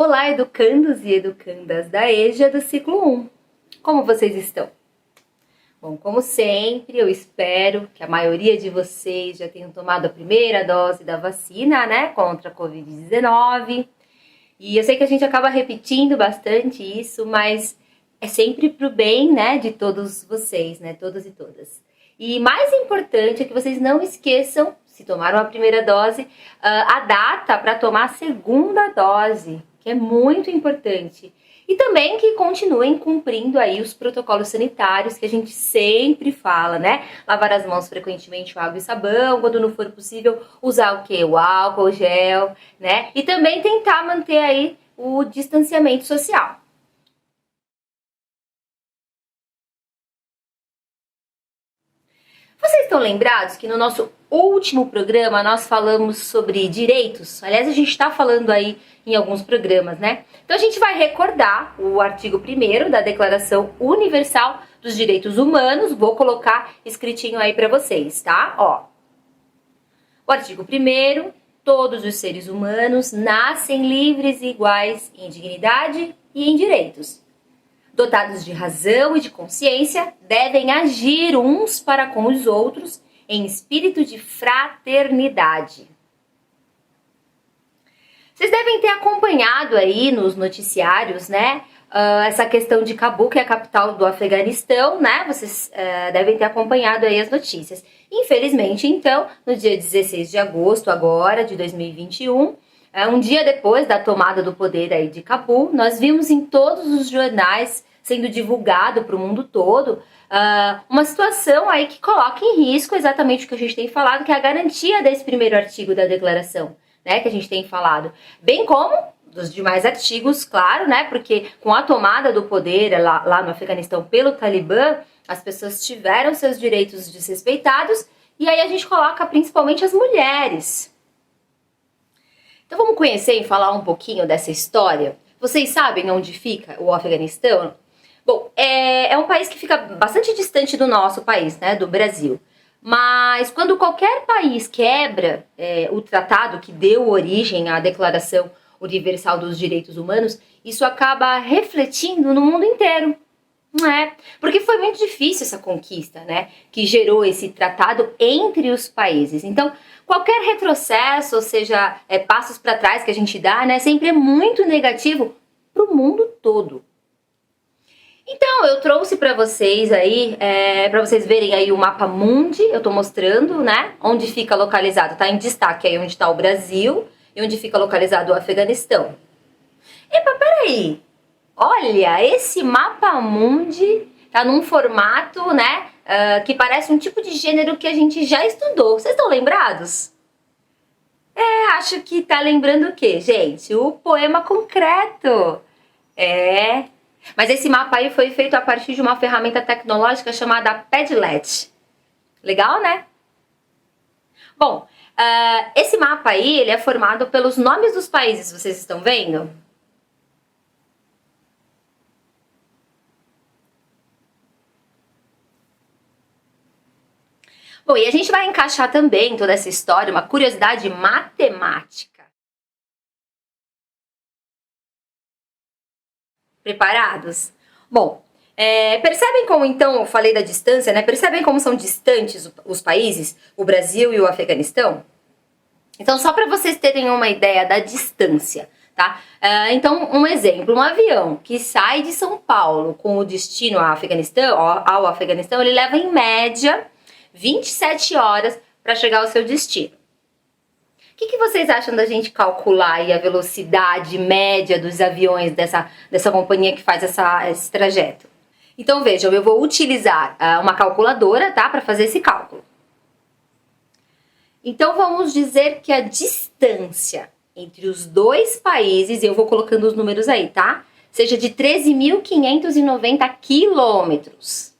Olá, educandos e educandas da EJA do ciclo 1. Como vocês estão? Bom, como sempre, eu espero que a maioria de vocês já tenham tomado a primeira dose da vacina, né, contra a Covid-19. E eu sei que a gente acaba repetindo bastante isso, mas é sempre pro bem, né, de todos vocês, né, todos e todas. E mais importante é que vocês não esqueçam, se tomaram a primeira dose, a data para tomar a segunda dose, que é muito importante. E também que continuem cumprindo aí os protocolos sanitários que a gente sempre fala, né? Lavar as mãos frequentemente com água e sabão, quando não for possível, usar o quê? O álcool, o gel, né? E também tentar manter aí o distanciamento social. Vocês estão lembrados que no nosso último programa nós falamos sobre direitos? Aliás, a gente está falando aí em alguns programas, né? Então a gente vai recordar o artigo 1º da Declaração Universal dos Direitos Humanos. Vou colocar escritinho aí para vocês, tá? Ó. O artigo 1º, todos os seres humanos nascem livres e iguais em dignidade e em direitos. Dotados de razão e de consciência, devem agir uns para com os outros em espírito de fraternidade. Vocês devem ter acompanhado aí nos noticiários, né, essa questão de Cabul, que é a capital do Afeganistão, né, vocês devem ter acompanhado aí as notícias. Infelizmente, então, no dia 16 de agosto agora, de 2021, um dia depois da tomada do poder aí de Cabul, nós vimos em todos os jornais sendo divulgado para o mundo todo uma situação aí que coloca em risco exatamente o que a gente tem falado, que é a garantia desse primeiro artigo da declaração, né, que a gente tem falado, bem como dos demais artigos, claro, né, porque com a tomada do poder lá no Afeganistão pelo Talibã, as pessoas tiveram seus direitos desrespeitados, e aí a gente coloca principalmente as mulheres. Então vamos conhecer e falar um pouquinho dessa história. Vocês sabem onde fica o Afeganistão? Bom, é um país que fica bastante distante do nosso país, né, do Brasil. Mas quando qualquer país quebra o tratado que deu origem à Declaração Universal dos Direitos Humanos, isso acaba refletindo no mundo inteiro. Não é? Porque foi muito difícil essa conquista, né, que gerou esse tratado entre os países. Então, qualquer retrocesso, ou seja, passos para trás que a gente dá, né, sempre é muito negativo para o mundo todo. Então, eu trouxe para vocês aí, para vocês verem aí o mapa mundi, eu tô mostrando, né, onde fica localizado, tá em destaque aí onde está o Brasil e onde fica localizado o Afeganistão. Epa, peraí! Olha, esse mapa mundi tá num formato, né, que parece um tipo de gênero que a gente já estudou. Vocês estão lembrados? Acho que tá lembrando o quê, gente? O poema concreto. Mas esse mapa aí foi feito a partir de uma ferramenta tecnológica chamada Padlet. Legal, né? Bom, esse mapa aí, ele é formado pelos nomes dos países, vocês estão vendo? Bom, e a gente vai encaixar também toda essa história, uma curiosidade matemática. Preparados? Bom, percebem como então, eu falei da distância, né? Percebem como são distantes os países, o Brasil e o Afeganistão? Então, só para vocês terem uma ideia da distância, tá? Então, um exemplo, um avião que sai de São Paulo com o destino ao Afeganistão, ele leva em média 27 horas para chegar ao seu destino. O que vocês acham da gente calcular aí a velocidade média dos aviões dessa companhia que faz esse trajeto? Então vejam, eu vou utilizar uma calculadora, tá, para fazer esse cálculo. Então vamos dizer que a distância entre os dois países, eu vou colocando os números aí, tá, seja de 13.590 quilômetros.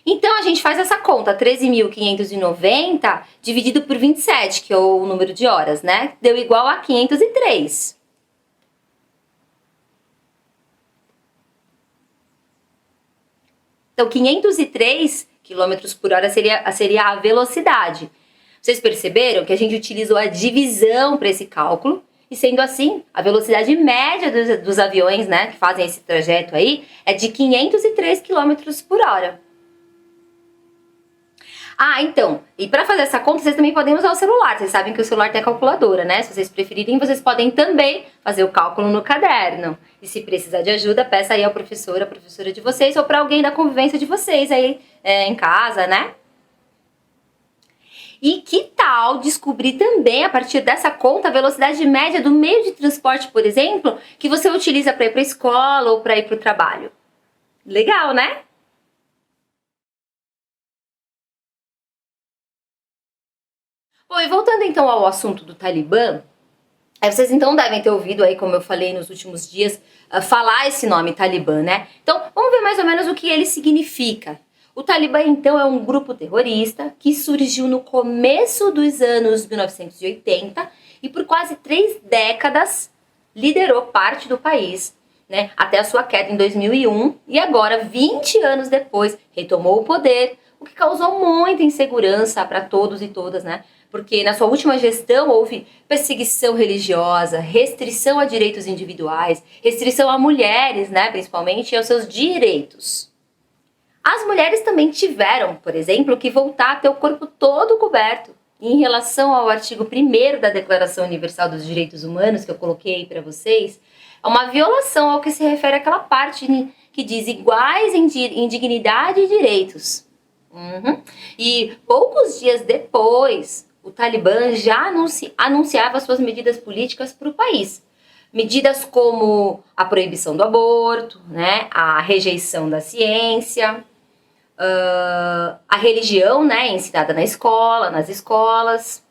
Então, a gente faz essa conta, 13.590 dividido por 27, que é o número de horas, né? Deu igual a 503. Então, 503 km por hora seria a velocidade. Vocês perceberam que a gente utilizou a divisão para esse cálculo E sendo assim, a velocidade média dos aviões, né, que fazem esse trajeto aí, é de 503 quilômetros por hora. Ah, então, e para fazer essa conta, vocês também podem usar o celular. Vocês sabem que o celular tem a calculadora, né? Se vocês preferirem, vocês podem também fazer o cálculo no caderno. E se precisar de ajuda, peça aí ao professor, a professora de vocês, ou para alguém da convivência de vocês aí em casa, né? E que tal descobrir também, a partir dessa conta, a velocidade média do meio de transporte, por exemplo, que você utiliza para ir para a escola ou para ir para o trabalho? Legal, né? Bom, e voltando então ao assunto do Talibã, vocês então devem ter ouvido aí, como eu falei nos últimos dias, falar esse nome Talibã, né? Então, vamos ver mais ou menos o que ele significa. O Talibã, então, é um grupo terrorista que surgiu no começo dos anos 1980 e por quase 3 décadas liderou parte do país, né? Até a sua queda em 2001 e agora, 20 anos depois, retomou o poder, o que causou muita insegurança para todos e todas, né? Porque na sua última gestão houve perseguição religiosa, restrição a direitos individuais, restrição a mulheres, né, principalmente, e aos seus direitos. As mulheres também tiveram, por exemplo, que voltar a ter o corpo todo coberto. Em relação ao artigo 1º da Declaração Universal dos Direitos Humanos, que eu coloquei aí para vocês, é uma violação ao que se refere àquela parte que diz iguais em dignidade e direitos. E poucos dias depois, o Talibã já anunciava suas medidas políticas para o país. Medidas como a proibição do aborto, né, a rejeição da ciência, a religião, né, ensinada na escola, nas escolas,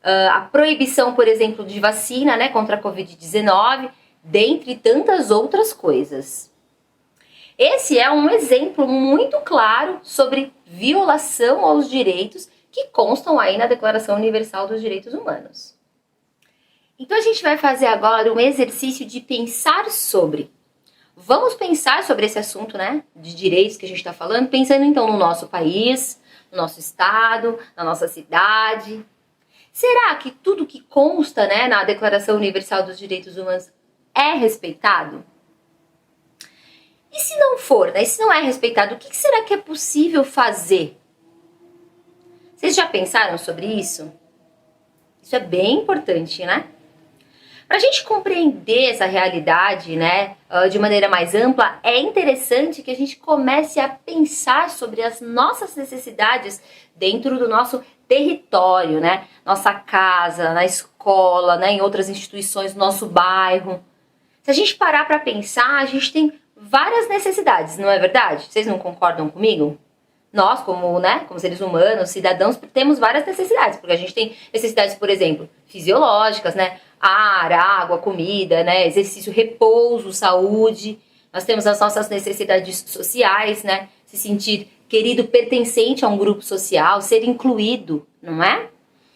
a proibição, por exemplo, de vacina, né, contra a Covid-19, dentre tantas outras coisas. Esse é um exemplo muito claro sobre violação aos direitos que constam aí na Declaração Universal dos Direitos Humanos. Então a gente vai fazer agora um exercício de pensar sobre. Vamos pensar sobre esse assunto, né, de direitos que a gente está falando, pensando então no nosso país, no nosso estado, na nossa cidade. Será que tudo que consta, né, na Declaração Universal dos Direitos Humanos é respeitado? E se não for, né, e se não é respeitado, o que será que é possível fazer? Vocês já pensaram sobre isso? Isso é bem importante, né? Para a gente compreender essa realidade, né, de maneira mais ampla, é interessante que a gente comece a pensar sobre as nossas necessidades dentro do nosso território, né? Nossa casa, na escola, né, em outras instituições, no nosso bairro. Se a gente parar para pensar, a gente tem várias necessidades, não é verdade? Vocês não concordam comigo? Nós, como seres humanos, cidadãos, temos várias necessidades, porque a gente tem necessidades, por exemplo, fisiológicas, né? Ar, água, comida, né? Exercício, repouso, saúde. Nós temos as nossas necessidades sociais, né? Se sentir querido, pertencente a um grupo social, ser incluído, não é?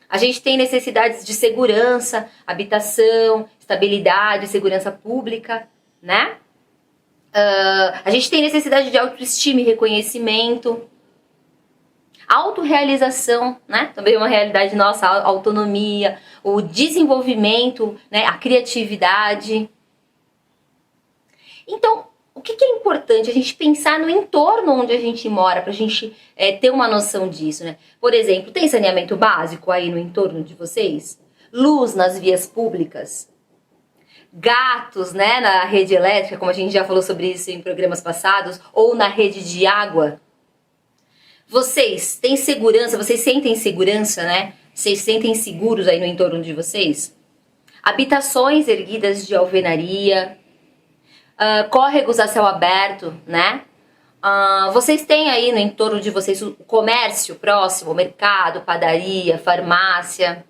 A gente tem necessidades de segurança, habitação, estabilidade, segurança pública, né? A gente tem necessidade de autoestima e reconhecimento. Autorrealização, né? Também é uma realidade nossa, a autonomia, o desenvolvimento, né? A criatividade. Então, o que é importante? A gente pensar no entorno onde a gente mora, para a gente ter uma noção disso, né? Por exemplo, tem saneamento básico aí no entorno de vocês? Luz nas vias públicas? Gatos, né? Na rede elétrica, como a gente já falou sobre isso em programas passados, ou na rede de água? Vocês têm segurança? Vocês sentem segurança, né? Vocês sentem seguros aí no entorno de vocês? Habitações erguidas de alvenaria, córregos a céu aberto, né? Vocês têm aí no entorno de vocês o comércio próximo, mercado, padaria, farmácia.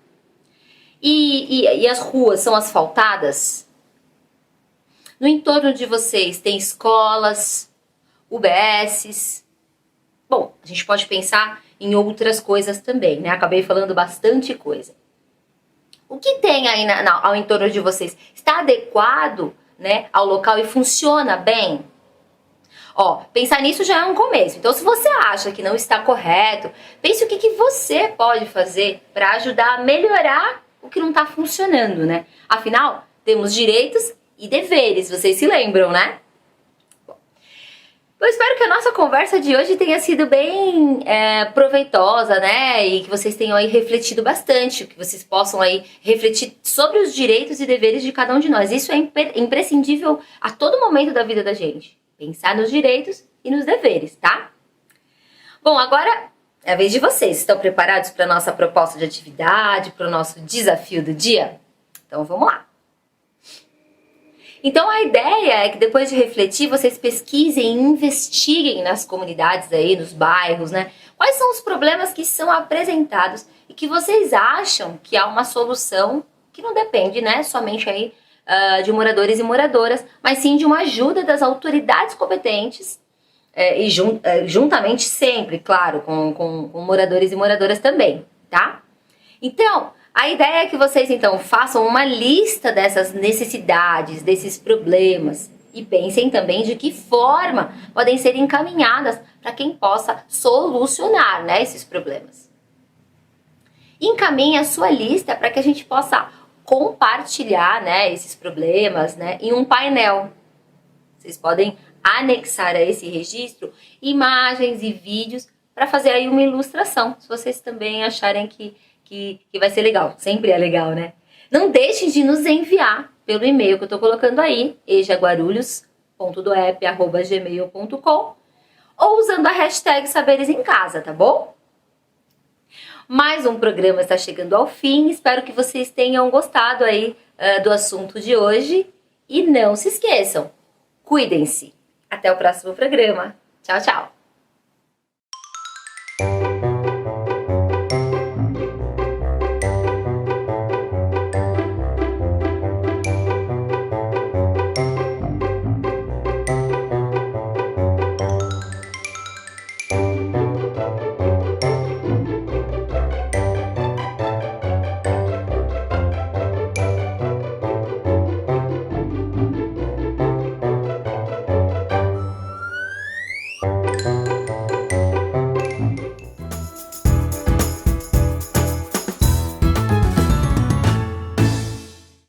E as ruas são asfaltadas? No entorno de vocês tem escolas, UBSs. Bom, a gente pode pensar em outras coisas também, né? Acabei falando bastante coisa. O que tem aí ao entorno de vocês? Está adequado, né, ao local e funciona bem? Ó, pensar nisso já é um começo. Então, se você acha que não está correto, pense o que você pode fazer para ajudar a melhorar o que não está funcionando, né? Afinal, temos direitos e deveres, vocês se lembram, né? Eu espero que a nossa conversa de hoje tenha sido bem proveitosa, né? E que vocês tenham aí refletido bastante, que vocês possam aí refletir sobre os direitos e deveres de cada um de nós. Isso é imprescindível a todo momento da vida da gente. Pensar nos direitos e nos deveres, tá? Bom, agora é a vez de vocês. Estão preparados para a nossa proposta de atividade, para o nosso desafio do dia? Então vamos lá. Então a ideia é que depois de refletir, vocês pesquisem e investiguem nas comunidades aí, nos bairros, né? Quais são os problemas que são apresentados e que vocês acham que há uma solução que não depende, né, somente aí de moradores e moradoras, mas sim de uma ajuda das autoridades competentes e juntamente sempre, claro, com moradores e moradoras também, tá? Então, a ideia é que vocês, então, façam uma lista dessas necessidades, desses problemas e pensem também de que forma podem ser encaminhadas para quem possa solucionar, né, esses problemas. Encaminhe a sua lista para que a gente possa compartilhar, né, esses problemas, né, em um painel. Vocês podem anexar a esse registro imagens e vídeos para fazer aí uma ilustração, se vocês também acharem que vai ser legal. Sempre é legal, né? Não deixem de nos enviar pelo e-mail que eu tô colocando aí, ejaguarulhos.doep@gmail.com, ou usando a hashtag Saberes em Casa, tá bom? Mais um programa está chegando ao fim. Espero que vocês tenham gostado aí do assunto de hoje. E não se esqueçam, cuidem-se. Até o próximo programa. Tchau, tchau.